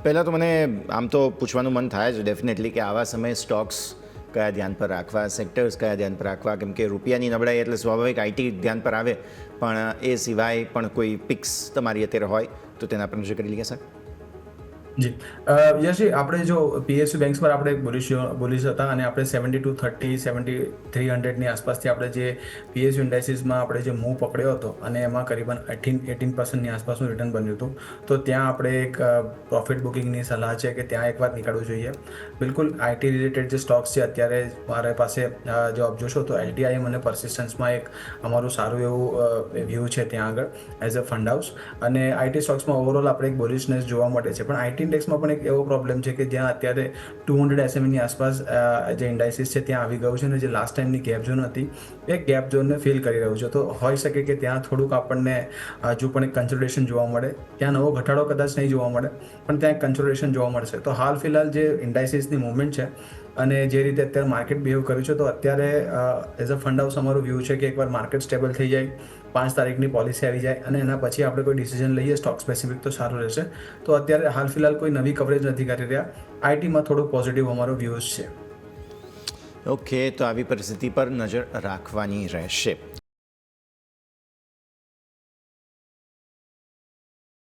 પહેલાં તો મને આમ તો પૂછવાનું મન થાય જ ડેફિનેટલી કે આવા સમયે સ્ટોક્સ કયા ધ્યાન પર રાખવા, સેક્ટર્સ કયા ધ્યાન પર રાખવા, કેમ કે રૂપિયાની નબળાઈ એટલે સ્વાભાવિક આઈટી ધ્યાન પર આવે, પણ એ સિવાય પણ કોઈ પિક્સ તમારી અત્યારે હોય તો તેના પર નજર કરી લઈએ સર. જી યશજી, આપણે જો પીએસયુ બેંક્સ પર આપણે બોલીશ હતા અને આપણે 7230 7300ની આસપાસથી આપણે જે પીએસયુ ઇન્ડાઇસીસમાં આપણે જે મૂવ પકડ્યો હતો અને એમાં કરીબન 18% આસપાસનું રિટર્ન બન્યું હતું. તો ત્યાં આપણે એક પ્રોફિટ બુકિંગની સલાહ છે કે ત્યાં એકવાર નીકળવું જોઈએ. બિલકુલ આઈટી રિલેટેડ જે સ્ટોક્સ છે અત્યારે મારા પાસે જો આપ જોશો તો એલટીઆઈએમ અને પરસિસ્ટન્સમાં એક અમારું સારું એવું વ્યૂ છે ત્યાં આગળ એઝ અ ફંડ હાઉસ. અને આઈટી સ્ટોક્સમાં ઓવરઓલ આપણે એક બોલિશનેસ જોવા મળે છે, પણ આઈટી ઇન્ડેક્સમાં પણ એક એવો પ્રોબ્લેમ છે કે જ્યાં અત્યારે 200 SMEની આસપાસ જે ઇન્ડાઇસીસ છે ત્યાં આવી ગયું છે અને જે લાસ્ટ ટાઈમની ગેપ ઝોન હતી એ ગેપ ઝોનને ફિલ કરી રહ્યું છે. તો હોઈ શકે કે ત્યાં થોડુંક આપણને હજુ પણ એક કન્સોલિડેશન જોવા મળે. ત્યાં નવો ઘટાડો કદાચ નહીં જોવા મળે, પણ ત્યાં એક કન્સોલિડેશન જોવા મળશે. તો હાલ ફિલહાલ જે ઇન્ડાઇસીસની મૂવમેન્ટ છે અને જે રીતે અત્યારે માર્કેટ બિહેવ કર્યું છે, તો અત્યારે એઝ અ ફંડ હાઉસ અમારું વ્યૂ છે કે એકવાર માર્કેટ સ્ટેબલ થઈ જાય, 5 તારીખની પોલિસી આવી જાય અને એના પછી આપણે કોઈ ડિસિઝન લઈએ સ્ટોક સ્પેસિફિક તો સારું રહેશે. તો અત્યારે હાલ ફિલહાલ કોઈ નવી કવરેજ નથી કરી રહ્યા. આઈટીમાં થોડું પોઝિટિવ અમારો વ્યૂઝ છે. ઓકે, તો આવી પરિસ્થિતિ પર નજર રાખવાની રહેશે.